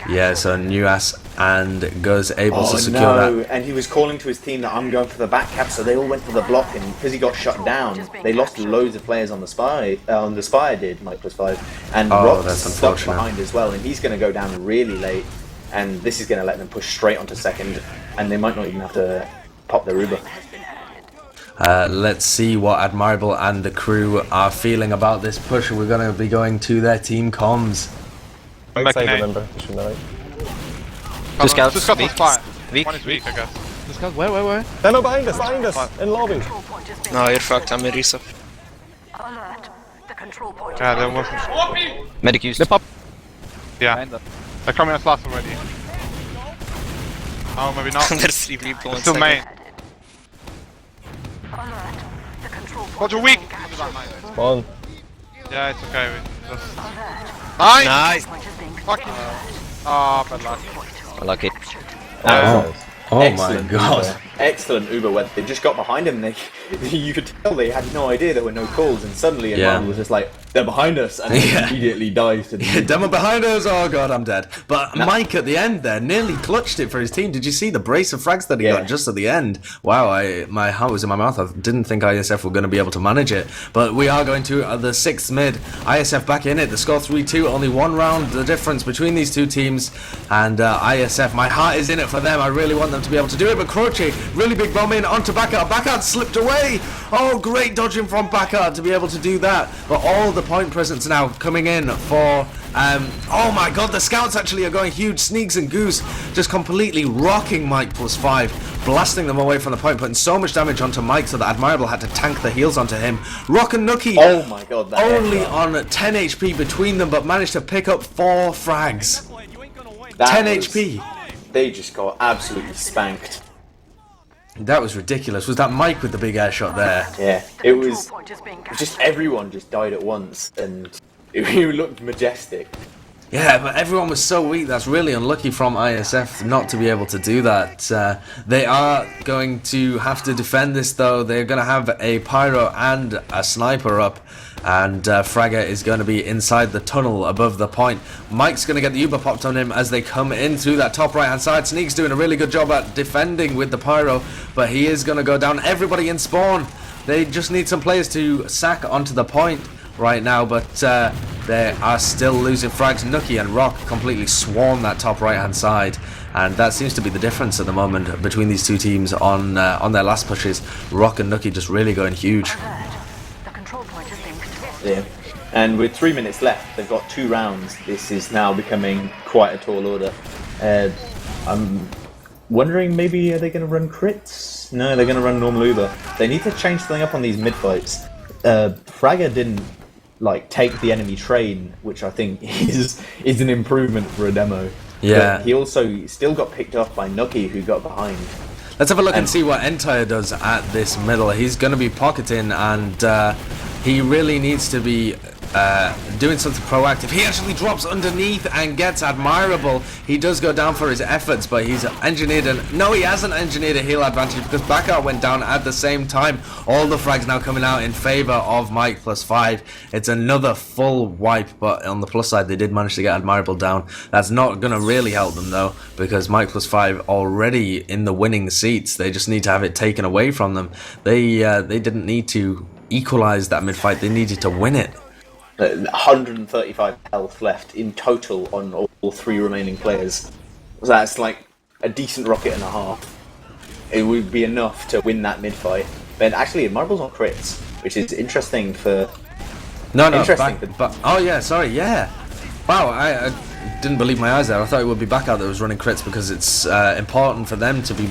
[SPEAKER 1] Yeah, so Newas and Guz able to secure that.
[SPEAKER 2] And he was calling to his team that I'm going for the back cap, so they all went for the block, and because he got shut down, they lost loads of players on the Spire did, Mike+5. And Rock's stuck behind as well, and he's going to go down really late, and this is going to let them push straight onto second, and they might not even have to pop their Uber.
[SPEAKER 1] Let's see what Admirable and the crew are feeling about this push. We're going to be going to their team comms.
[SPEAKER 4] Right side, remember.
[SPEAKER 5] Two scouts.
[SPEAKER 3] Two scouts on spot.
[SPEAKER 5] Weak.
[SPEAKER 3] One is weak, I guess.
[SPEAKER 7] This guy, where?
[SPEAKER 4] No, behind us, in lobby.
[SPEAKER 5] No, you're fucked. I'm in reset.
[SPEAKER 3] Yeah, there wasn't.
[SPEAKER 5] Medic used.
[SPEAKER 7] They pop.
[SPEAKER 3] Yeah. They're coming as last already. Oh, maybe not.
[SPEAKER 5] There's 3 people
[SPEAKER 3] Still
[SPEAKER 5] inside.
[SPEAKER 3] main. What's your weak?
[SPEAKER 4] Spawn.
[SPEAKER 3] Yeah, it's okay. We just... Nice!
[SPEAKER 5] Nice!
[SPEAKER 3] Fucking... Oh, bad luck.
[SPEAKER 5] Lucky.
[SPEAKER 1] Oh my god.
[SPEAKER 2] Excellent Uber where they just got behind him. You could tell they had no idea there were no calls, and suddenly Emmanuel was just like, they're behind us, and he immediately dives to the
[SPEAKER 1] Demo behind us, oh god, I'm dead. But Mike at the end there nearly clutched it for his team. Did you see the brace of frags that he got just at the end? Wow, my heart was in my mouth. I didn't think ISF were going to be able to manage it. But we are going to the 6th mid. ISF back in it. The score 3-2, only 1 round the difference between these two teams. And ISF, my heart is in it for them. I really want them to be able to do it. But Croce, really big bomb in onto Bacart. Bacart slipped away. Oh, great dodging from Bacart to be able to do that. But all the point presence now coming in for oh my god, the scouts actually are going huge. Sneaks and Goose just completely rocking Mike+5, blasting them away from the point, putting so much damage onto Mike so that Admirable had to tank the heals onto him. Rock and Nookie,
[SPEAKER 2] oh my god, that
[SPEAKER 1] only on 10 HP between them, but managed to pick up 4 frags. 10 HP.
[SPEAKER 2] They just got absolutely spanked.
[SPEAKER 1] That was ridiculous. Was that Mike with the big air shot there?
[SPEAKER 2] Yeah, it was just everyone just died at once, and it looked majestic.
[SPEAKER 1] Yeah, but everyone was so weak. That's really unlucky from ISF not to be able to do that. They are going to have to defend this, though. They're going to have a pyro and a sniper up, and Fragger is going to be inside the tunnel above the point. Mike's going to get the Uber popped on him as they come in through that top right-hand side. Sneak's doing a really good job at defending with the pyro, but he is going to go down. Everybody in spawn. They just need some players to sack onto the point right now, but they are still losing frags. Nucky and Rock completely swarm that top right hand side, and that seems to be the difference at the moment between these two teams on their last pushes. Rock and Nucky just really going huge.
[SPEAKER 2] Yeah, and with 3 minutes left, they've got 2 rounds. This is now becoming quite a tall order. I'm wondering, maybe are they going to run crits? No, they're going to run normal Uber. They need to change something up on these mid fights. Fragger didn't take the enemy train, which I think is an improvement for a demo.
[SPEAKER 1] Yeah.
[SPEAKER 2] But he also still got picked off by Nucky, who got behind.
[SPEAKER 1] Let's have a look and see what Entire does at this middle. He's going to be pocketing, and he really needs to be doing something proactive. He actually drops underneath and gets admirable. He does go down for his efforts, but he's engineered no, he hasn't engineered a heal advantage because Backout went down at the same time. All the frags now coming out in favor of Mike+5. It's another full wipe, but on the plus side, they did manage to get admirable down. That's not going to really help them though, because Mike+5 already in the winning seats. They just need to have it taken away from them. They didn't need to equalize that mid fight. They needed to win it.
[SPEAKER 2] 135 health left in total on all 3 remaining players. So that's like a decent rocket and a half. It would be enough to win that mid fight. But actually, Marbles on crits, which is interesting for.
[SPEAKER 1] Oh yeah, sorry, yeah. Wow, I didn't believe my eyes there. I thought it would be Backout that was running crits because it's important for them to be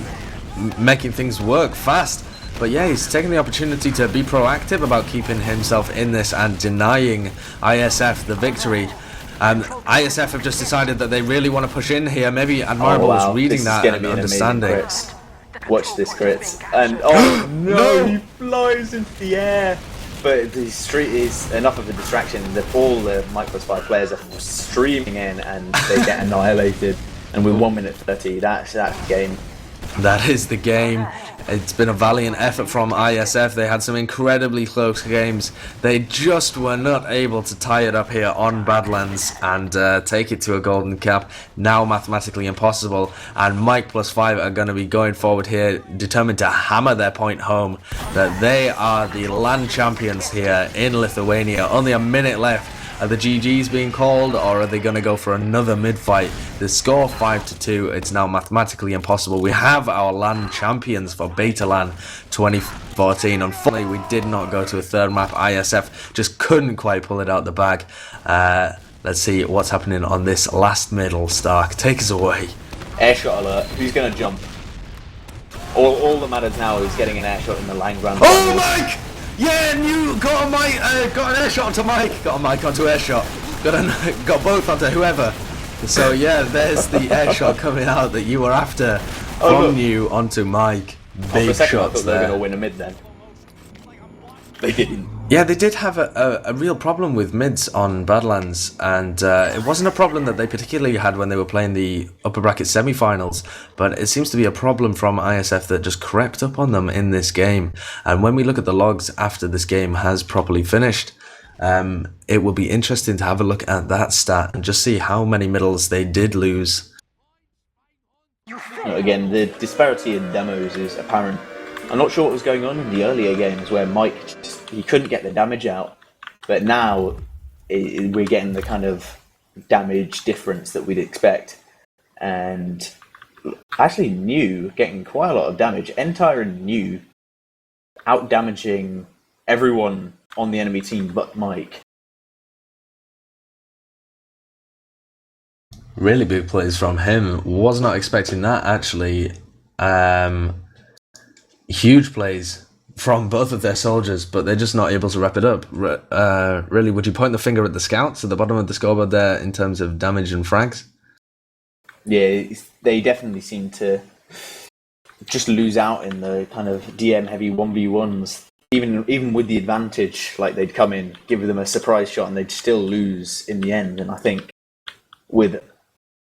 [SPEAKER 1] making things work fast. But yeah, he's taking the opportunity to be proactive about keeping himself in this and denying ISF the victory. ISF have just decided that they really want to push in here. Maybe Admirable was reading that and understanding.
[SPEAKER 2] Watch this crits. And oh no, he flies into the air. But the street is enough of a distraction that all the Mike+5 players are streaming in and they get annihilated. And with 1 minute 30, that's the game.
[SPEAKER 1] That is the game. It's been a valiant effort from ISF. They had some incredibly close games. They just were not able to tie it up here on Badlands and take it to a golden cap. Now mathematically impossible. And Mike+5 are going to be going forward here, determined to hammer their point home that they are the LAN champions here in Lithuania. Only a minute left. Are the GGs being called, or are they going to go for another mid-fight? The score 5-2. It's now mathematically impossible. We have our LAN champions for Beta LAN 2014. Unfortunately, we did not go to a third map. ISF just couldn't quite pull it out the bag. Let's see what's happening on this last middle. Stark, take us away.
[SPEAKER 2] Airshot alert. Who's going to jump? All that matters now is getting an airshot in the line ground.
[SPEAKER 1] Oh, Mike! Yeah, and you got a Mike, got an airshot onto Mike. Got a Mike onto airshot. Got both onto whoever. So yeah, there's the airshot coming out that you were after from you onto Mike. Big shots
[SPEAKER 2] I thought they were
[SPEAKER 1] there.
[SPEAKER 2] going to win a mid then. They didn't.
[SPEAKER 1] Yeah, they did have a real problem with mids on Badlands, and it wasn't a problem that they particularly had when they were playing the upper bracket semi-finals, but it seems to be a problem from ISF that just crept up on them in this game. And when we look at the logs after this game has properly finished, it will be interesting to have a look at that stat and just see how many middles they did lose.
[SPEAKER 2] Again, the disparity in demos is apparent. I'm not sure what was going on in the earlier games where Mike, he couldn't get the damage out, but now we're getting the kind of damage difference that we'd expect. And actually New getting quite a lot of damage. Entire and New out damaging everyone on the enemy team but Mike.
[SPEAKER 1] Really big plays from him. Was not expecting that actually. Huge plays from both of their soldiers, but they're just not able to wrap it up. Really, would you point the finger at the scouts at the bottom of the scoreboard there in terms of damage and frags?
[SPEAKER 2] Yeah, they definitely seem to just lose out in the kind of DM heavy 1v1s. Even with the advantage, like they'd come in, give them a surprise shot, and they'd still lose in the end. And I think with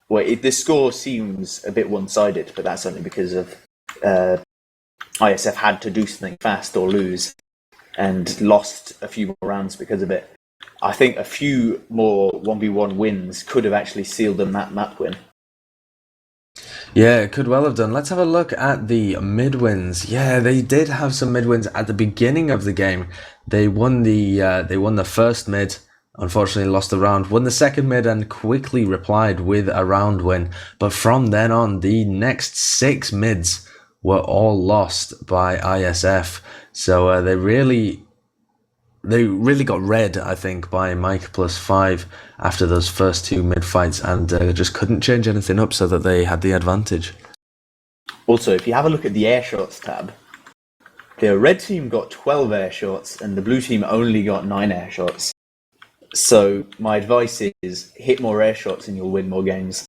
[SPEAKER 2] the score seems a bit one-sided, but that's only because of ISF had to do something fast or lose, and lost a few more rounds because of it. I think a few more 1v1 wins could have actually sealed them that map win.
[SPEAKER 1] Yeah, it could well have done. Let's have a look at the mid wins. Yeah, they did have some mid wins at the beginning of the game. They won the first mid. Unfortunately, lost the round. Won the second mid and quickly replied with a round win. But from then on, the next 6 mids were all lost by ISF. So they really got read, I think, by Mike+5 after those first 2 mid fights, and just couldn't change anything up so that they had the advantage.
[SPEAKER 2] Also, if you have a look at the air shots tab, the red team got 12 air shots and the blue team only got 9 air shots. So my advice is hit more air shots and you'll win more games.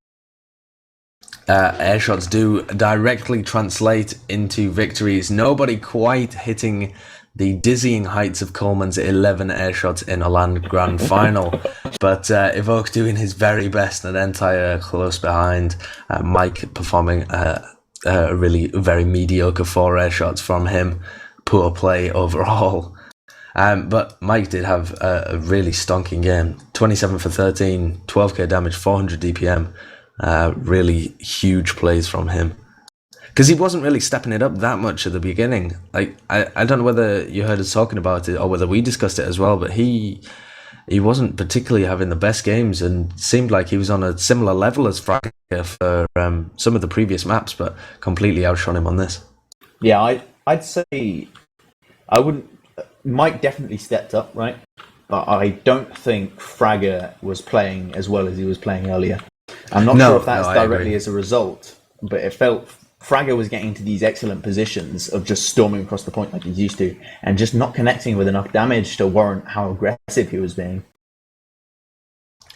[SPEAKER 1] Air shots do directly translate into victories. Nobody quite hitting the dizzying heights of Coleman's 11 air shots in a LAN Grand Final. But Evoke doing his very best and Entire close behind. Mike performing a really very mediocre 4 air shots from him. Poor play overall. But Mike did have a really stonking game. 27 for 13, 12k damage, 400 DPM. Really huge plays from him. Because he wasn't really stepping it up that much at the beginning. Like I don't know whether you heard us talking about it or whether we discussed it as well, but he wasn't particularly having the best games and seemed like he was on a similar level as Fragger for some of the previous maps, but completely outshone him on this.
[SPEAKER 2] Yeah, I'd say I wouldn't. Mike definitely stepped up, right? But I don't think Fragger was playing as well as he was playing earlier. I'm not sure if that's directly as a result, but it felt Fragger was getting to these excellent positions of just storming across the point like he's used to, and just not connecting with enough damage to warrant how aggressive he was being.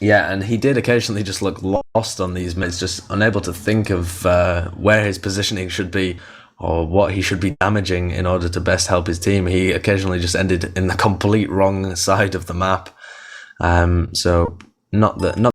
[SPEAKER 1] Yeah, and he did occasionally just look lost on these mids, just unable to think of where his positioning should be or what he should be damaging in order to best help his team. He occasionally just ended in the complete wrong side of the map. So not